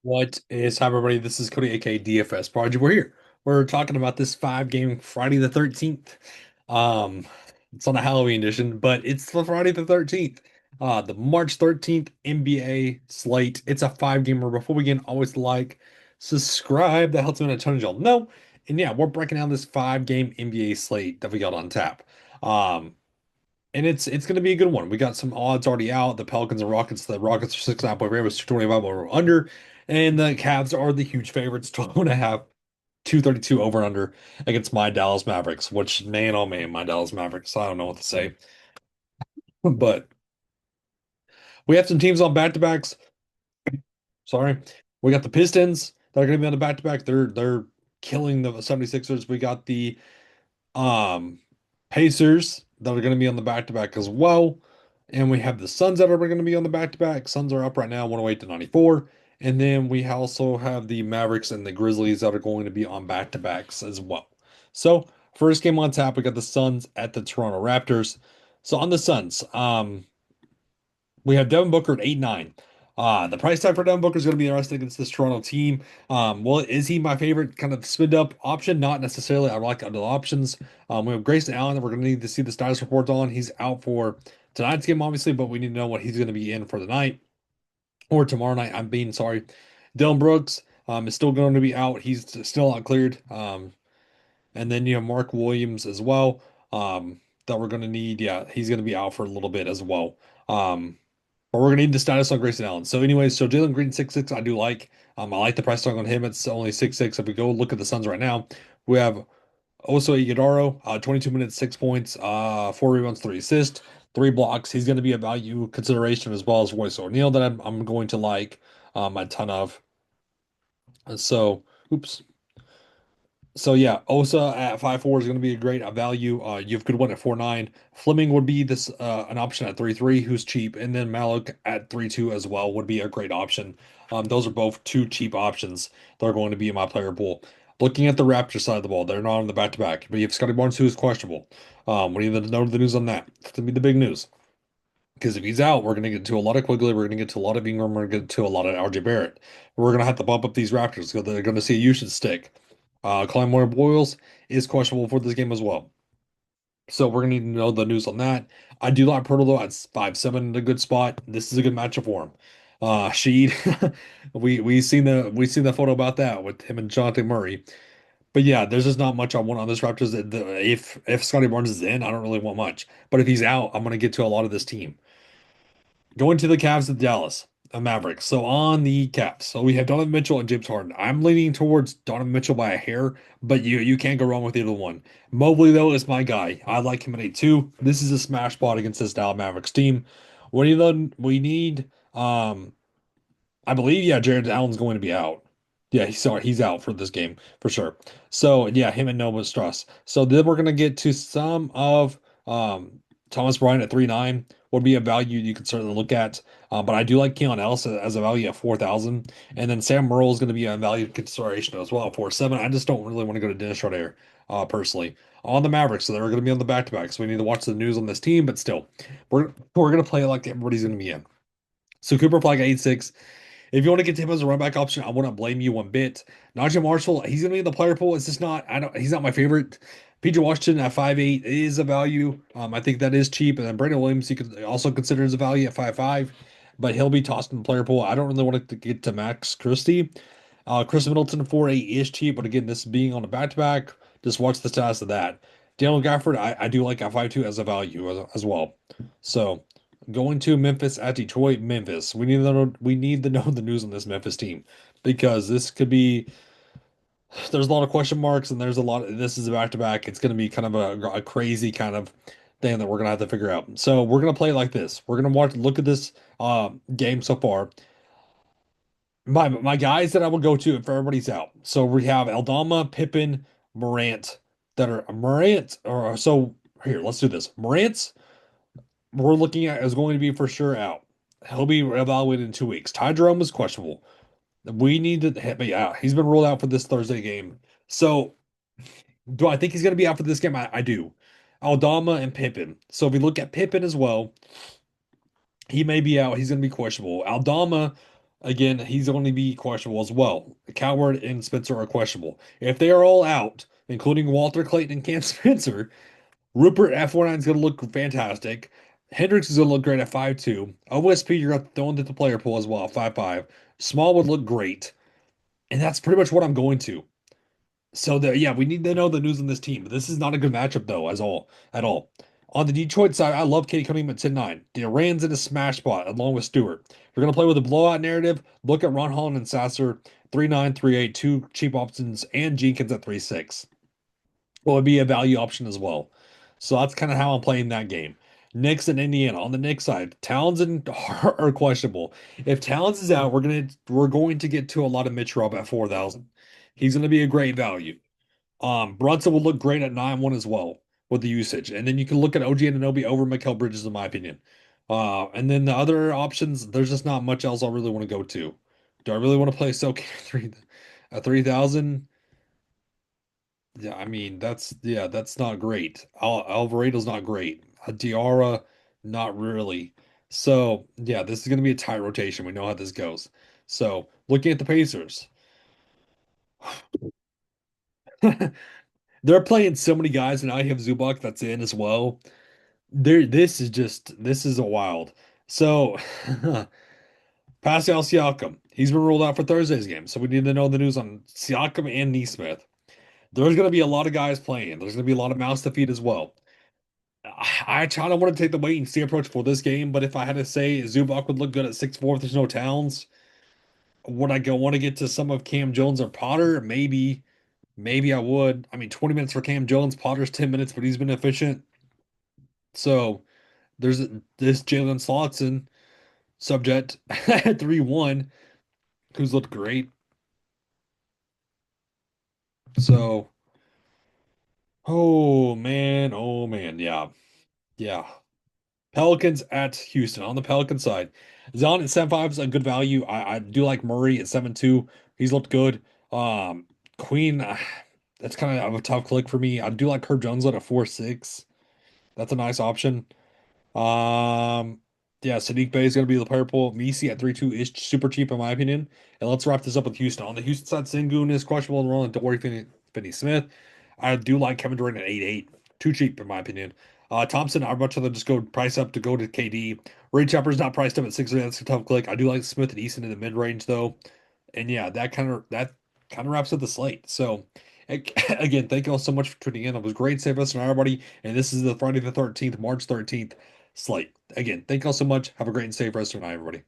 What is Hi everybody? This is Cody, aka DFS Prodigy. We're here. We're talking about this five-game Friday the 13th. Um, it's on a Halloween edition, but it's the Friday the 13th. The March 13th NBA slate. It's a five-gamer. Before we begin, always like, subscribe. That helps me a ton of y'all know. And yeah, we're breaking down this five-game NBA slate that we got on tap. Um, and it's going to be a good one. We got some odds already out. The Pelicans and Rockets. The Rockets are 6.5 point favorites, 225 over under. And the Cavs are the huge favorites, 12 and a half, 232 over under against my Dallas Mavericks, which, man, oh man, my Dallas Mavericks. I don't know what to say. But we have some teams on back-to-backs. Sorry. We got the Pistons that are going to be on the back-to-back. They're killing the 76ers. We got the um Pacers that are going to be on the back-to-back as well. And we have the Suns that are going to be on the back-to-back. Suns are up right now 108 to 94. And then we also have the Mavericks and the Grizzlies that are going to be on back-to-backs as well. So, first game on tap, we got the Suns at the Toronto Raptors. So on the Suns, we have Devin Booker at 8-9. The price tag for Devin Booker is going to be interesting against this Toronto team. Well, is he my favorite kind of spin up option? Not necessarily. I like other options. We have Grayson Allen that we're going to need to see the status report on. He's out for tonight's game, obviously, but we need to know what he's going to be in for the night or tomorrow night. I'm being sorry. Dylan Brooks is still going to be out. He's still not cleared. And then you have Mark Williams as well. That we're going to need. Yeah, he's going to be out for a little bit as well. But we're gonna need the status on Grayson Allen. So, anyways, so Jalen Green 6'6", I do like. I like the price tag on him. It's only 6'6". If we go look at the Suns right now, we have Oso Ighodaro, 22 minutes, 6 points, 4 rebounds, 3 assists, 3 blocks. He's going to be a value consideration as well as Royce O'Neal that I'm going to like a ton of. So, oops. So yeah, Osa at 5'4" is going to be a great value. You have good one at 4'9". Fleming would be this an option at 3'3", who's cheap, and then Malik at 3'2" as well would be a great option. Those are both two cheap options that are going to be in my player pool. Looking at the Raptors side of the ball, they're not on the back-to-back, but you have Scotty Barnes who is questionable. We need to know the news on that. It's going to be the big news. Because if he's out, we're going to get to a lot of Quigley, we're going to get to a lot of Ingram, we're going to get to a lot of RJ Barrett. We're going to have to bump up these Raptors because they're going to see a usage stick. Colin Moore Boyles is questionable for this game as well. So we're gonna need to know the news on that. I do like Pirtle at 5'7" in a good spot. This is a good matchup for him. Sheed, we seen the photo about that with him and Jonathan Murray. But yeah, there's just not much I want on this Raptors. If Scotty Barnes is in, I don't really want much. But if he's out, I'm gonna get to a lot of this team. Going to the Cavs of Dallas, a Mavericks. So on the Cavs, so we have Donovan Mitchell and James Harden. I'm leaning towards Donovan Mitchell by a hair, but you can't go wrong with either one. Mobley though is my guy. I like him at 8-2. This is a smash spot against this Dallas Mavericks team. We need I believe Jared Allen's going to be out. Yeah, he's out for this game for sure. So yeah, him and Noah Strauss. So then we're gonna get to some of Thomas Bryant at 3-9 would be a value you could certainly look at. But I do like Keon Ellis as a value at 4,000. And then Sam Merle is going to be a value consideration as well at 4-7. I just don't really want to go to Dennis Schroeder personally. On the Mavericks, so they're going to be on the back-to-back. So we need to watch the news on this team, but still, we're going to play it like everybody's going to be in. So Cooper Flag at 8-6. If you want to get him as a run back option, I wouldn't blame you one bit. Najee Marshall, he's gonna be in the player pool. It's just not. I don't. He's not my favorite. PJ Washington at 5'8" is a value. I think that is cheap. And then Brandon Williams, you could also consider as a value at 5'5", but he'll be tossed in the player pool. I don't really want to get to Max Christie. Chris Middleton 4'8" is cheap, but again, this being on a back to back, just watch the status of that. Daniel Gafford, I do like at 5'2" as a value as well. So. Going to Memphis at Detroit, Memphis. We need to know the news on this Memphis team because this could be there's a lot of question marks and there's a lot this is a back to back. It's going to be kind of a crazy kind of thing that we're going to have to figure out. So we're going to play it like this. We're going to look at this game so far. My guys that I will go to if everybody's out. So we have Aldama, Pippen, Morant that are Morant or so here, let's do this. Morant's we're looking at is going to be for sure out. He'll be evaluated in 2 weeks. Ty Jerome is questionable. We need to, but yeah, he's been ruled out for this Thursday game. So, do I think he's going to be out for this game? I do. Aldama and Pippen. So, if we look at Pippen as well, he may be out. He's going to be questionable. Aldama, Again, he's going to be questionable as well. Coward and Spencer are questionable. If they are all out, including Walter Clayton and Cam Spencer, Rupert at 4.9 is going to look fantastic. Hendricks is going to look great at 5.2. OSP, you're going to throw into the player pool as well, 5.5. Small would look great. And that's pretty much what I'm going to. So yeah, we need to know the news on this team. This is not a good matchup though, as all at all. On the Detroit side, I love Katie coming in at 10-9. Durant's in a smash spot along with Stewart. If you're gonna play with a blowout narrative, look at Ron Holland and Sasser, 3.9, 3.8, two cheap options, and Jenkins at 3.6. Well, it'd be a value option as well. So that's kind of how I'm playing that game. Knicks and Indiana. On the Knicks side, Townsend are questionable. If Towns is out, we're going to get to a lot of Mitch Rob at 4,000. He's going to be a great value. Brunson will look great at 9-1 as well with the usage. And then you can look at OG Anunoby over Mikal Bridges, in my opinion. And then the other options, there's just not much else I really want to go to. Do I really want to play Soak at 3,000? Yeah, I mean that's not great. Alvarado's not great. Diarra, not really. So yeah, this is going to be a tight rotation. We know how this goes. So looking at the Pacers, they're playing so many guys, and now you have Zubac that's in as well. This is a wild. So Pascal Siakam, he's been ruled out for Thursday's game, so we need to know the news on Siakam and Neesmith. There's going to be a lot of guys playing. There's going to be a lot of mouths to feed as well. I kind of want to take the wait and see approach for this game, but if I had to say Zubac would look good at 6'4", if there's no Towns, would I go want to get to some of Cam Jones or Potter? Maybe I would. I mean, 20 minutes for Cam Jones, Potter's 10 minutes, but he's been efficient. So there's this Jalen Slotson subject at 3-1, who's looked great. So, oh man, yeah, yeah. Pelicans at Houston. On the Pelican side, Zion at 7.5 is a good value. I do like Murray at 7.2. He's looked good. Queen, that's kind of a tough click for me. I do like Herb Jones at a 4.6. That's a nice option. Um, yeah, Sadiq Bey is going to be the purple. Misi at 3.2 is super cheap in my opinion. And let's wrap this up with Houston. On the Houston side, Sengun is questionable and rolling Dory Finney-Smith. I do like Kevin Durant at 8.8. Too cheap in my opinion. Thompson, I'd much rather just go price up to go to KD. Ray Chopper's not priced up at 6. That's a tough click. I do like Smith and Easton in the mid range though. And yeah, that kind of wraps up the slate. So again, thank you all so much for tuning in. It was great. Save us and everybody. And this is the Friday the 13th, March 13th slate. Again, thank you all so much. Have a great and safe rest of the night, everybody.